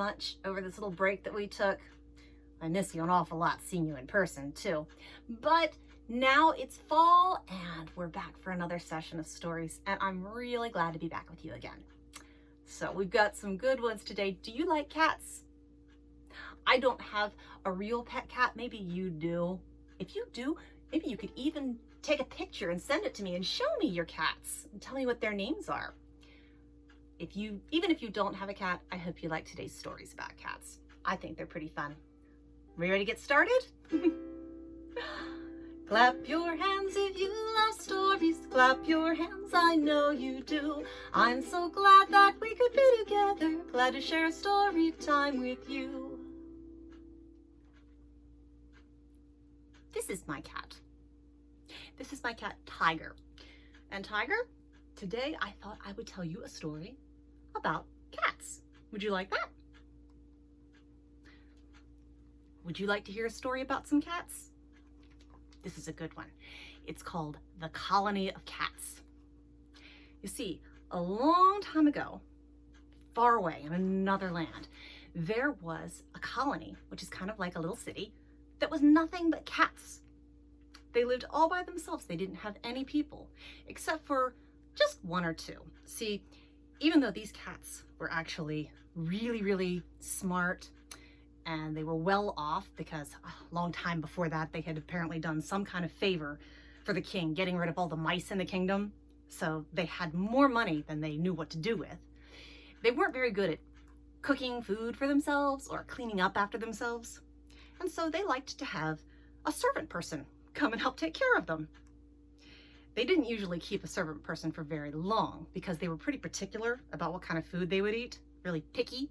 much over this little break that we took. I miss you an awful lot, seeing you in person too. But now it's fall and we're back for another session of stories, and I'm really glad to be back with you again. So we've got some good ones today. Do you like cats? I don't have a real pet cat. Maybe you do. If you do, maybe you could even take a picture and send it to me and show me your cats and tell me what their names are. Even if you don't have a cat, I hope you like today's stories about cats. I think they're pretty fun. Are you ready to get started? Clap your hands if you love stories. Clap your hands, I know you do. I'm so glad that we could be together. Glad to share story time with you. This is my cat. This is my cat, Tiger. And Tiger, today I thought I would tell you a story about cats. Would you like that? Would you like to hear a story about some cats? This is a good one. It's called The Colony of Cats. You see, a long time ago, far away in another land, there was a colony, which is kind of like a little city, that was nothing but cats. They lived all by themselves. They didn't have any people, except for just one or two. See, even though these cats were actually really, really smart, and they were well off because a long time before that, they had apparently done some kind of favor for the king, getting rid of all the mice in the kingdom. So they had more money than they knew what to do with. They weren't very good at cooking food for themselves or cleaning up after themselves. And so they liked to have a servant person come and help take care of them. They didn't usually keep a servant person for very long because they were pretty particular about what kind of food they would eat, really picky.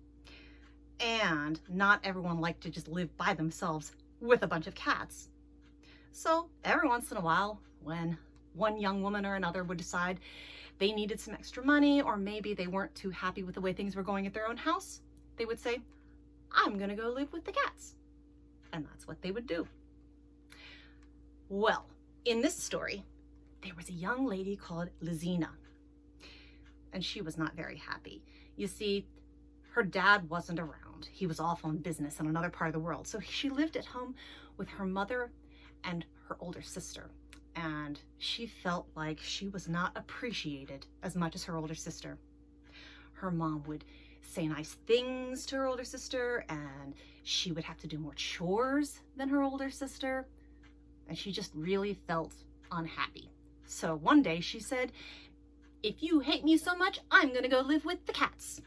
And not everyone liked to just live by themselves with a bunch of cats. So every once in a while, when one young woman or another would decide they needed some extra money, or maybe they weren't too happy with the way things were going at their own house, they would say, I'm gonna go live with the cats. And that's what they would do. Well, in this story, there was a young lady called Racine, and she was not very happy. You see, her dad wasn't around. He was off on business in another part of the world. So she lived at home with her mother and her older sister. And she felt like she was not appreciated as much as her older sister. Her mom would say nice things to her older sister, and she would have to do more chores than her older sister. And she just really felt unhappy. So one day she said, if you hate me so much, I'm gonna go live with the cats.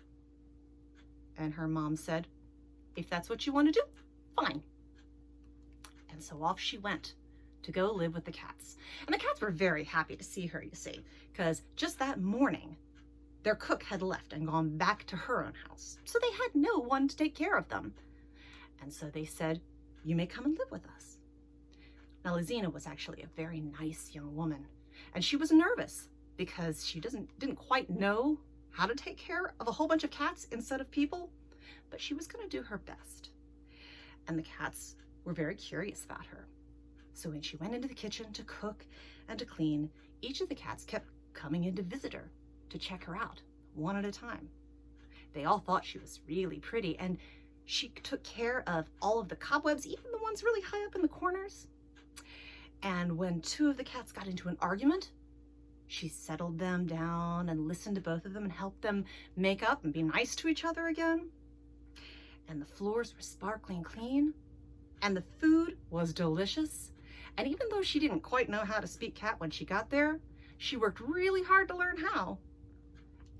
And her mom said, if that's what you want to do, fine. And so off she went to go live with the cats. And the cats were very happy to see her, you see, because just that morning, their cook had left and gone back to her own house. So they had no one to take care of them. And so they said, you may come and live with us. Now, Racine was actually a very nice young woman, and she was nervous because she didn't quite know how to take care of a whole bunch of cats instead of people, but she was going to do her best. And the cats were very curious about her. So when she went into the kitchen to cook and to clean, each of the cats kept coming in to visit her, to check her out, one at a time. They all thought she was really pretty, and she took care of all of the cobwebs, even the ones really high up in the corners. And when two of the cats got into an argument, she settled them down and listened to both of them and helped them make up and be nice to each other again. And the floors were sparkling clean, and the food was delicious. And even though she didn't quite know how to speak cat when she got there, she worked really hard to learn how.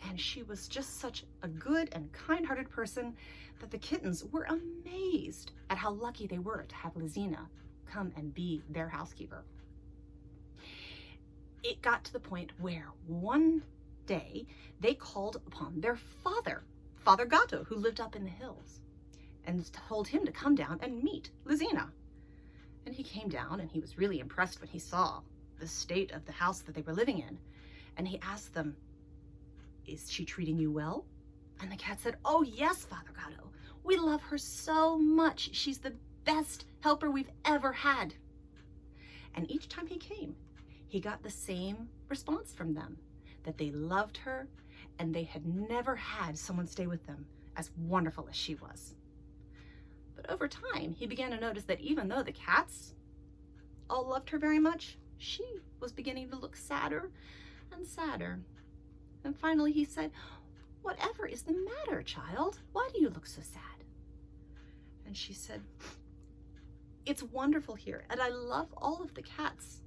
And she was just such a good and kind-hearted person that the kittens were amazed at how lucky they were to have Racine come and be their housekeeper. It got to the point where one day they called upon their father, Father Gatto, who lived up in the hills, and told him to come down and meet Racine. And he came down, and he was really impressed when he saw the state of the house that they were living in. And he asked them, is she treating you well? And the cat said, oh yes, Father Gatto. We love her so much. She's the best helper we've ever had. And each time he came, he got the same response from them, that they loved her and they had never had someone stay with them as wonderful as she was. But over time, he began to notice that even though the cats all loved her very much, she was beginning to look sadder and sadder. And finally he said, "Whatever is the matter, child? Why do you look so sad?" And she said, "It's wonderful here, and I love all of the cats,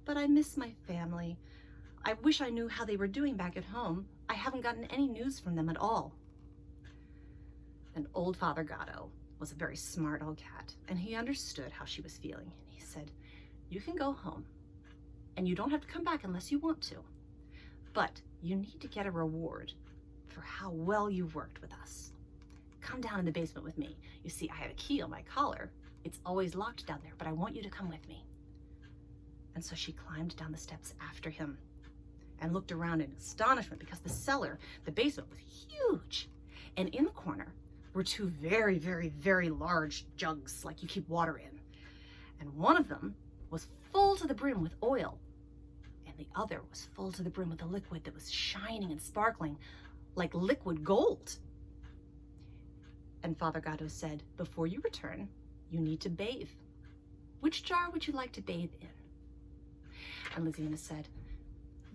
but I miss my family. I wish I knew how they were doing back at home. I haven't gotten any news from them at all." And old Father Gatto was a very smart old cat, and he understood how she was feeling. And he said, "You can go home, and you don't have to come back unless you want to, but you need to get a reward for how well you've worked with us. Come down in the basement with me. You see, I have a key on my collar. It's always locked down there, but I want you to come with me." And so she climbed down the steps after him and looked around in astonishment because the basement was huge. And in the corner were two very, very, very large jugs like you keep water in. And one of them was full to the brim with oil, and the other was full to the brim with a liquid that was shining and sparkling like liquid gold. And Father Gatto said, "Before you return, you need to bathe. Which jar would you like to bathe in?" And Lizina said,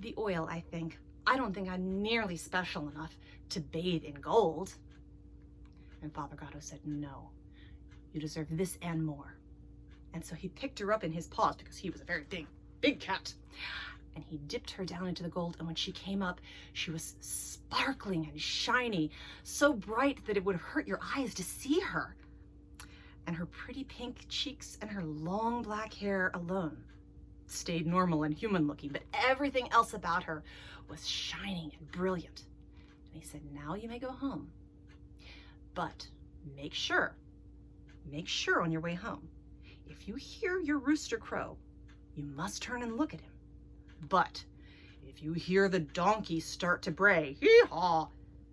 "The oil, I think. I don't think I'm nearly special enough to bathe in gold." And Father Gatto said, "No, you deserve this and more." And so he picked her up in his paws because he was a very big cat. And he dipped her down into the gold, and when she came up, she was sparkling and shiny, so bright that it would hurt your eyes to see her. And her pretty pink cheeks and her long black hair alone stayed normal and human looking, but everything else about her was shining and brilliant. And he said, "Now you may go home, but make sure on your way home, if you hear your rooster crow, you must turn and look at him. But if you hear the donkey start to bray, hee-haw,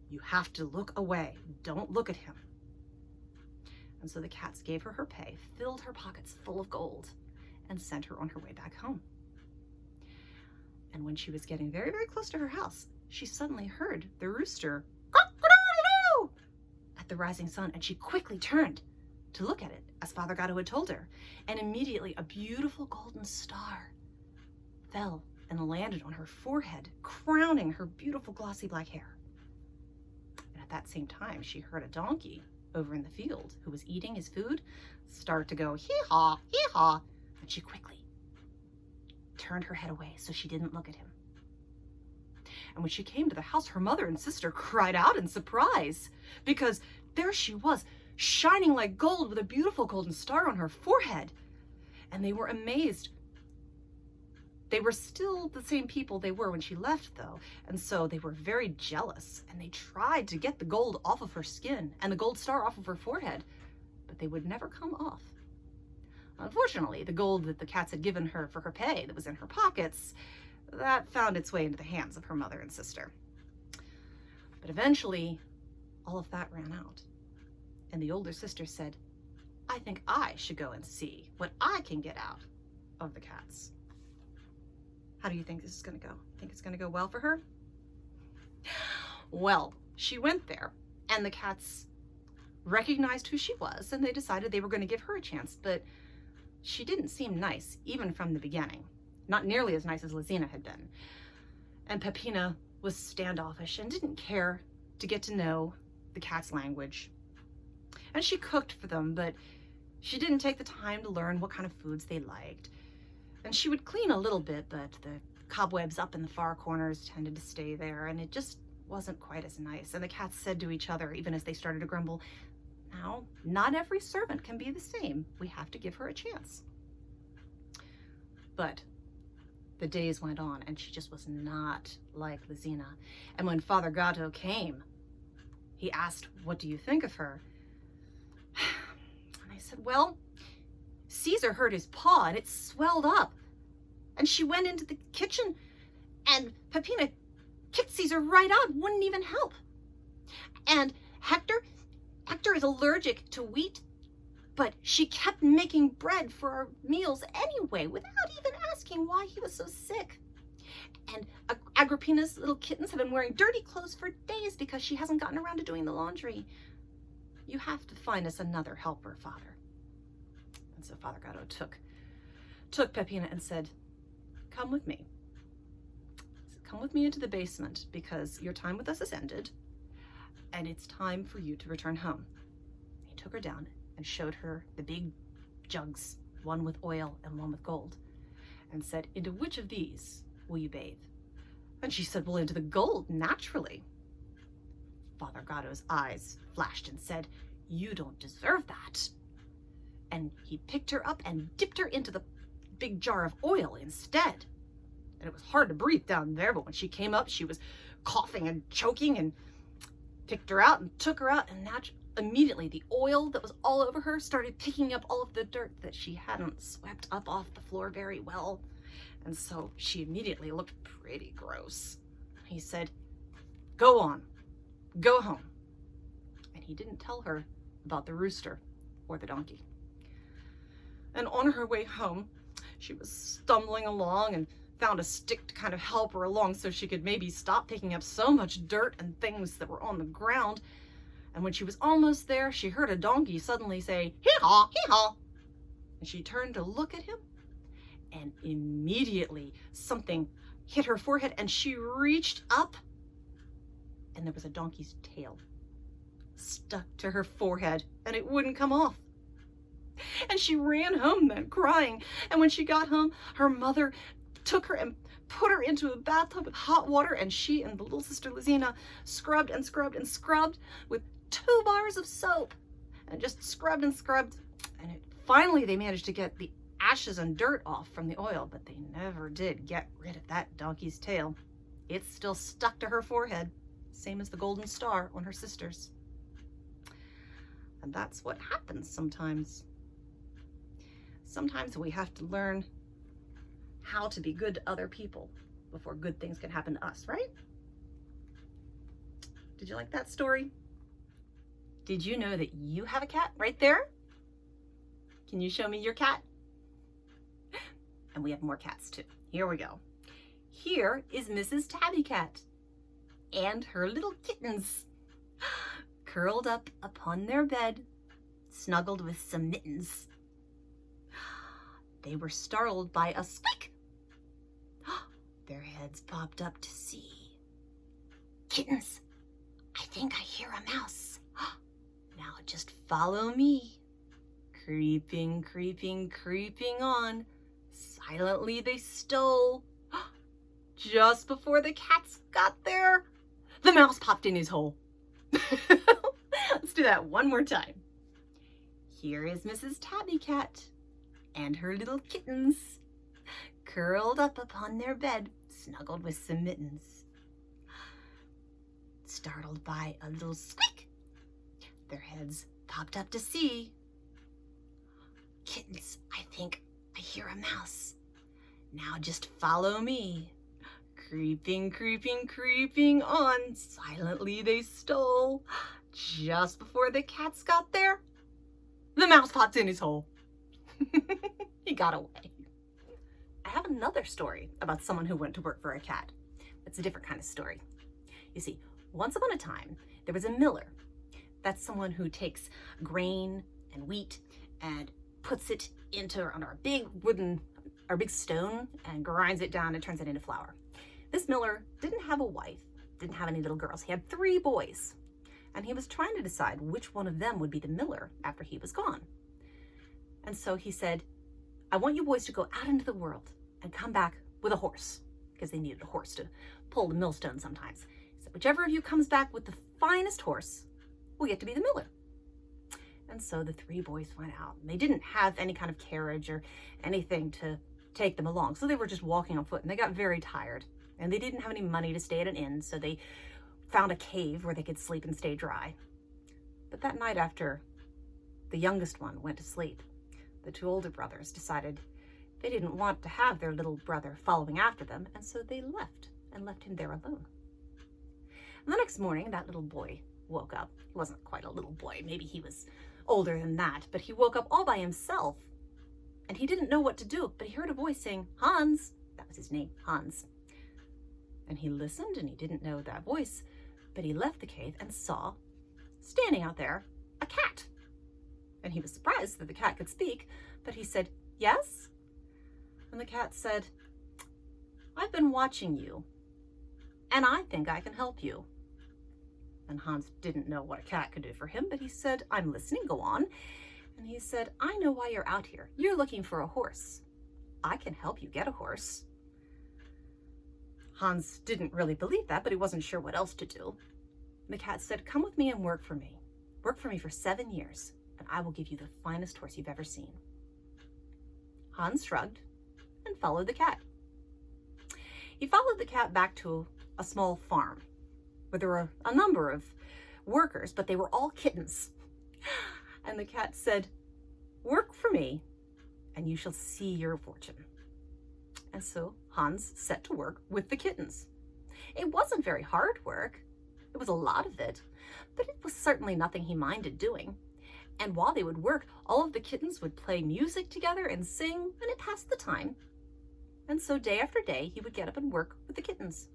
you have to look away. Don't look at him." And so the cats gave her her pay, filled her pockets full of gold, and sent her on her way back home. And when she was getting very, very close to her house, she suddenly heard the rooster cock-a-doodle-doo at the rising sun, and she quickly turned to look at it, as Father Gatto had told her. And immediately a beautiful golden star fell and landed on her forehead, crowning her beautiful glossy black hair. And at that same time, she heard a donkey over in the field who was eating his food start to go hee-haw, hee-haw, and she quickly turned her head away so she didn't look at him. And when she came to the house, her mother and sister cried out in surprise because there she was, shining like gold with a beautiful golden star on her forehead. And they were amazed. They were still the same people they were when she left, though, and so they were very jealous, and they tried to get the gold off of her skin and the gold star off of her forehead, but they would never come off. Unfortunately, the gold that the cats had given her for her pay that was in her pockets, that found its way into the hands of her mother and sister. But eventually, all of that ran out, and the older sister said, "I think I should go and see what I can get out of the cats." How do you think this is going to go? Think it's going to go well for her? Well, she went there, and the cats recognized who she was, and they decided they were going to give her a chance, but she didn't seem nice, even from the beginning. Not nearly as nice as Lizina had been. And Peppina was standoffish and didn't care to get to know the cat's language. And she cooked for them, but she didn't take the time to learn what kind of foods they liked. And she would clean a little bit, but the cobwebs up in the far corners tended to stay there, and it just wasn't quite as nice. And the cats said to each other, even as they started to grumble, "Now, not every servant can be the same. We have to give her a chance." But the days went on, and she just was not like Lizina. And when Father Gatto came, he asked, "What do you think of her?" And I said, "Well, Caesar hurt his paw and it swelled up. And she went into the kitchen and Peppina kicked Caesar right out, wouldn't even help. And Hector is allergic to wheat, but she kept making bread for our meals anyway, without even asking why he was so sick. And Agrippina's little kittens have been wearing dirty clothes for days because she hasn't gotten around to doing the laundry. You have to find us another helper, Father. And so Father Gatto took Peppina and said, come with me. Come with me into the basement because your time with us has ended and it's time for you to return home. He took her down and showed her the big jugs, one with oil and one with gold, and said, into which of these will you bathe? And she said, well, into the gold, naturally. Father Gatto's eyes flashed and said, you don't deserve that. And he picked her up and dipped her into the big jar of oil instead. And it was hard to breathe down there, but when she came up, she was coughing and choking, and picked her out and took her out, and immediately the oil that was all over her started picking up all of the dirt that she hadn't swept up off the floor very well. And so she immediately looked pretty gross. He said, go on, go home. And he didn't tell her about the rooster or the donkey. And on her way home, she was stumbling along and found a stick to kind of help her along so she could maybe stop picking up so much dirt and things that were on the ground. And when she was almost there, she heard a donkey suddenly say, hee-haw, hee-haw. And she turned to look at him, and immediately something hit her forehead, and she reached up, and there was a donkey's tail stuck to her forehead, and it wouldn't come off. And she ran home then, crying. And when she got home, her mother took her and put her into a bathtub with hot water, and she and the little sister Lizina scrubbed and scrubbed and scrubbed with 2 bars of soap, and just scrubbed and scrubbed. And finally they managed to get the ashes and dirt off from the oil, but they never did get rid of that donkey's tail. It's still stuck to her forehead, same as the golden star on her sister's. And that's what happens sometimes. Sometimes we have to learn how to be good to other people before good things can happen to us, right? Did you like that story? Did you know that you have a cat right there? Can you show me your cat? And we have more cats too. Here we go. Here is Mrs. Tabby Cat and her little kittens, curled up upon their bed, snuggled with some mittens. They were startled by a squeak. Their heads popped up to see. Kittens, I think I hear a mouse. Now just follow me. Creeping, creeping, creeping on. Silently they stole. Just before the cats got there, the mouse popped in his hole. Let's do that one more time. Here is Mrs. Tabby Cat and her little kittens, curled up upon their bed, snuggled with some mittens. Startled by a little squeak, their heads popped up to see. Kittens, I think I hear a mouse. Now just follow me. Creeping, creeping, creeping on. Silently they stole. Just before the cats got there, the mouse popped in his hole. He got away. I have another story about someone who went to work for a cat. It's a different kind of story. You see, once upon a time, there was a miller. That's someone who takes grain and wheat and puts it into our big stone and grinds it down and turns it into flour. This miller didn't have a wife, didn't have any little girls. He had 3 boys, and he was trying to decide which one of them would be the miller after he was gone. And so he said, I want you boys to go out into the world and come back with a horse, because they needed a horse to pull the millstone sometimes. He said, whichever of you comes back with the finest horse will get to be the miller. And so the 3 boys went out, and they didn't have any kind of carriage or anything to take them along. So they were just walking on foot, and they got very tired, and they didn't have any money to stay at an inn. So they found a cave where they could sleep and stay dry. But that night, after the youngest one went to sleep, the 2 older brothers decided they didn't want to have their little brother following after them, and so they left him there alone. And the next morning, that little boy woke up. He wasn't quite a little boy, maybe he was older than that, but he woke up all by himself, and he didn't know what to do, but he heard a voice saying, Hans. That was his name, Hans. And he listened, and he didn't know that voice, but he left the cave and saw, standing out there, a cat. And he was surprised that the cat could speak, but he said, "Yes?" And the cat said, "I've been watching you, and I think I can help you." And Hans didn't know what a cat could do for him, but he said, "I'm listening, go on." And he said, "I know why you're out here. You're looking for a horse. I can help you get a horse." Hans didn't really believe that, but he wasn't sure what else to do. The cat said, "Come with me and work for me. Work for me for 7 years, and I will give you the finest horse you've ever seen." Hans shrugged and followed the cat. He followed the cat back to a small farm where there were a number of workers, but they were all kittens. And the cat said, "Work for me, and you shall see your fortune." And so Hans set to work with the kittens. It wasn't very hard work. It was a lot of it, but it was certainly nothing he minded doing. And while they would work, all of the kittens would play music together and sing, and it passed the time. And so day after day, he would get up and work with the kittens.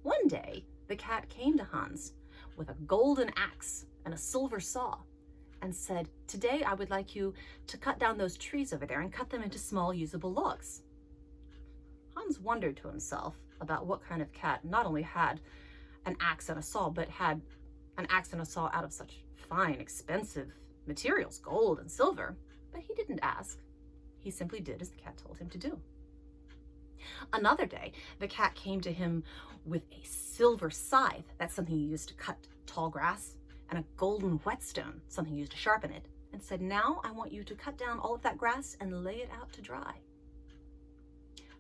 One day, the cat came to Hans with a golden axe and a silver saw and said, "Today I would like you to cut down those trees over there and cut them into small usable logs." Hans wondered to himself about what kind of cat not only had an axe and a saw, but had an axe and a saw out of such fine, expensive materials, gold and silver. But he didn't ask. He simply did as the cat told him to do. Another day, the cat came to him with a silver scythe, that's something you use to cut tall grass, and a golden whetstone, something used to sharpen it, and said, "Now I want you to cut down all of that grass and lay it out to dry."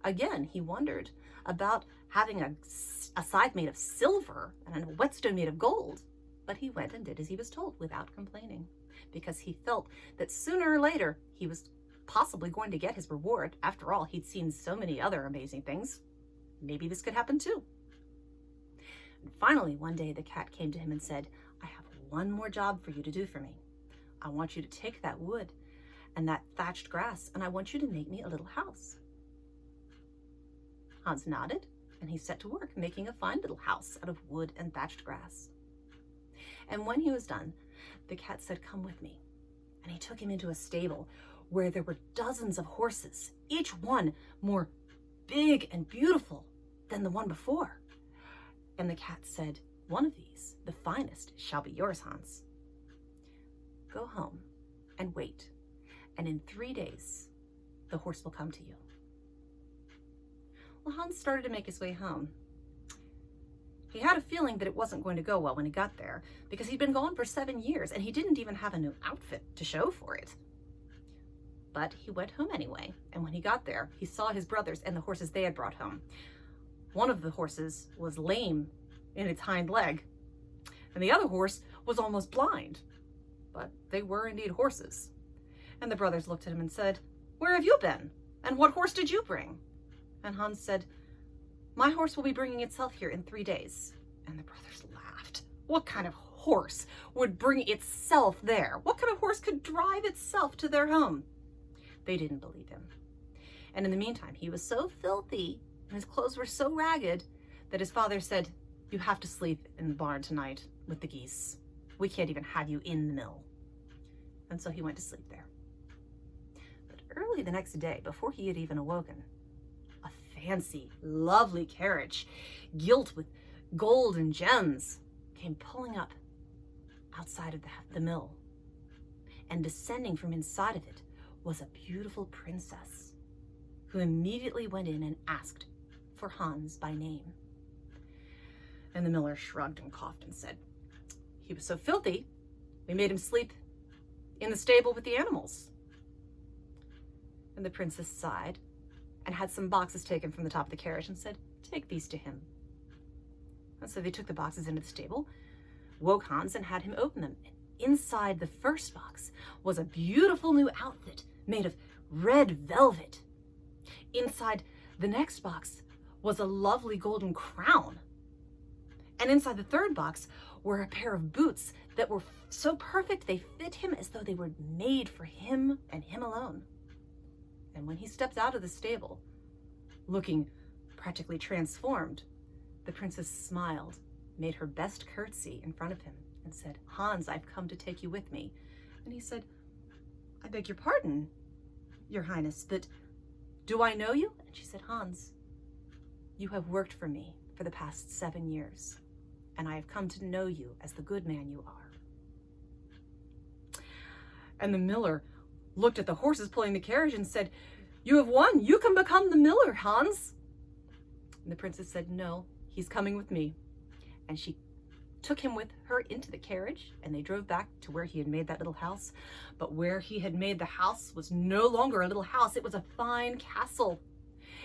Again, he wondered about having a scythe made of silver and a whetstone made of gold, but he went and did as he was told without complaining, because he felt that sooner or later he was possibly going to get his reward. After all, he'd seen so many other amazing things. Maybe this could happen too. And finally, one day the cat came to him and said, "I have one more job for you to do for me. I want you to take that wood and that thatched grass, and I want you to make me a little house." Hans nodded, and he set to work making a fine little house out of wood and thatched grass. And when he was done, the cat said, "Come with me." And he took him into a stable where there were dozens of horses, each one more big and beautiful than the one before. And the cat said, "One of these, the finest, shall be yours, Hans. Go home and wait, and in 3 days, the horse will come to you." Well, Hans started to make his way home. He had a feeling that it wasn't going to go well when he got there, because he'd been gone for 7 years, and he didn't even have a new outfit to show for it. But he went home anyway, and when he got there, he saw his brothers and the horses they had brought home. One of the horses was lame in its hind leg, and the other horse was almost blind. But they were indeed horses. And the brothers looked at him and said, "Where have you been? And what horse did you bring?" And Hans said, "My horse will be bringing itself here in 3 days." And the brothers laughed. What kind of horse would bring itself there? What kind of horse could drive itself to their home? They didn't believe him. And in the meantime, he was so filthy and his clothes were so ragged that his father said, "You have to sleep in the barn tonight with the geese. We can't even have you in the mill." And so he went to sleep there. But early the next day, before he had even awoken, a fancy, lovely carriage, gilt with gold and gems, came pulling up outside of the mill. And descending from inside of it was a beautiful princess, who immediately went in and asked for Hans by name. And the miller shrugged and coughed and said, "He was so filthy, we made him sleep in the stable with the animals." And the princess sighed and had some boxes taken from the top of the carriage and said, "Take these to him." And so they took the boxes into the stable, woke Hans, and had him open them. And inside the first box was a beautiful new outfit made of red velvet. Inside the next box was a lovely golden crown. And inside the third box were a pair of boots that were so perfect they fit him as though they were made for him and him alone. And when he stepped out of the stable, looking practically transformed, The princess smiled, made her best curtsy in front of him, and said, "Hans, I've come to take you with me." And he said, "I beg your pardon, Your Highness, but do I know you?" And she said, "Hans, you have worked for me for the past 7 years, and I have come to know you as the good man you are." And the miller looked at the horses pulling the carriage and said, "You have won. You can become the miller, Hans." And the princess said, "No, he's coming with me." And she took him with her into the carriage, and they drove back to where he had made that little house. But where he had made the house was no longer a little house. It was a fine castle.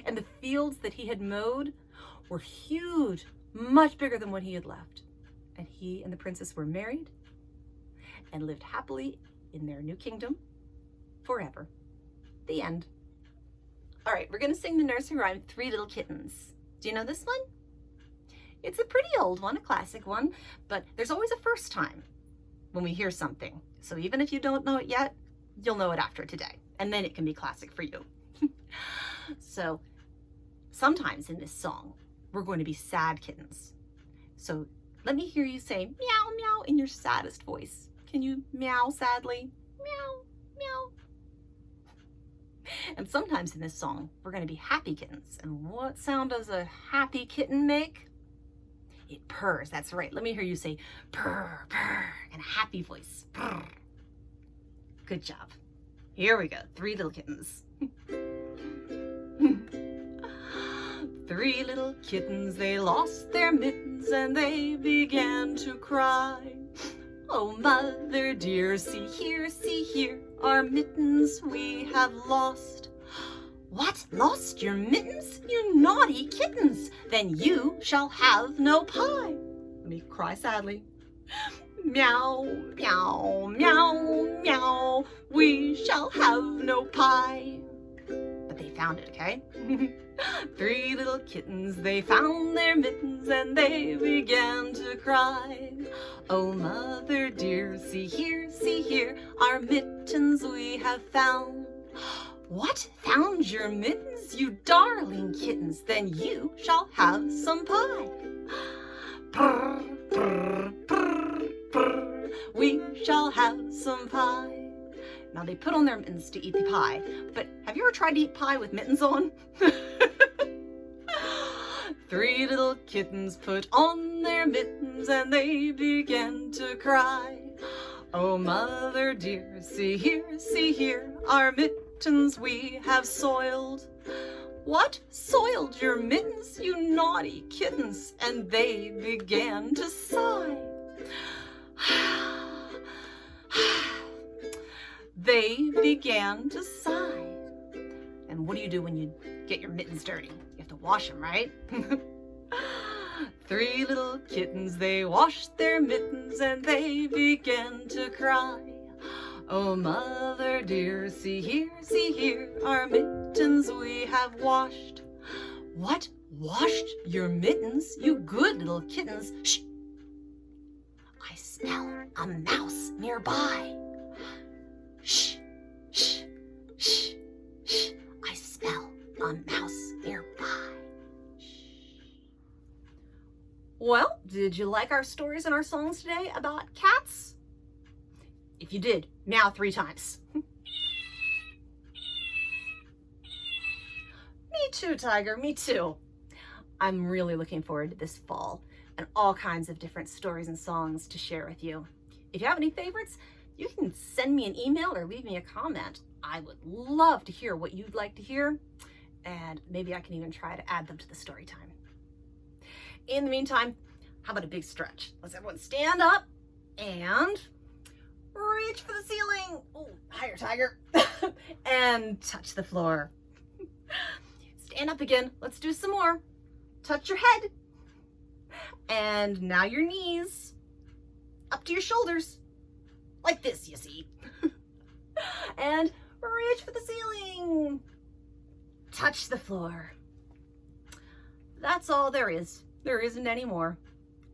And the fields that he had mowed were huge, much bigger than what he had left. And he and the princess were married and lived happily in their new kingdom forever. The end. All right, we're going to sing the nursery rhyme, Three Little Kittens. Do you know this one? It's a pretty old one, a classic one, but there's always a first time when we hear something. So even if you don't know it yet, you'll know it after today, and then it can be classic for you. So sometimes in this song, we're going to be sad kittens. So let me hear you say meow, meow in your saddest voice. Can you meow sadly? Meow, meow. And sometimes in this song, we're going to be happy kittens. And what sound does a happy kitten make? It purrs. That's right. Let me hear you say purr, purr, in a happy voice. Purr. Good job. Here we go. Three little kittens. Three little kittens, they lost their mittens and they began to cry. "Oh, mother dear, see here, our mittens we have lost." "What, lost your mittens, you naughty kittens? Then you shall have no pie." Let me cry sadly. "Meow, meow, meow, meow, we shall have no pie." But they found it, okay? Three little kittens, they found their mittens and they began to cry. "Oh, mother dear, see here, our mittens we have found." "What, found your mittens, you darling kittens? Then you shall have some pie." "Purr, purr, purr, purr, we shall have some pie." Now they put on their mittens to eat the pie, but have you ever tried to eat pie with mittens on? Three little kittens put on their mittens and they began to cry. "Oh, mother dear, see here, our mittens we have soiled." "What, soiled your mittens, you naughty kittens?" And they began to sigh. They began to sigh. And what do you do when you get your mittens dirty? You have to wash them, right? Three little kittens, they washed their mittens and they began to cry. "Oh, mother dear, see here, our mittens we have washed." "What, washed your mittens, you good little kittens?" "Shh! I smell a mouse nearby." "Shh, shh, shh, shh, I smell a mouse nearby." Well, did you like our stories and our songs today about cats? If you did, meow 3 times. Me too, Tiger, me too. I'm really looking forward to this fall and all kinds of different stories and songs to share with you. If you have any favorites, you can send me an email or leave me a comment. I would love to hear what you'd like to hear, and maybe I can even try to add them to the story time. In the meantime, how about a big stretch? Let's everyone stand up and reach for the ceiling. Oh, higher, Tiger. And touch the floor. Stand up again. Let's do some more. Touch your head. And now your knees up to your shoulders. Like this, you see. And reach for the ceiling. Touch the floor. That's all there is. There isn't any more.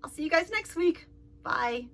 I'll see you guys next week. Bye.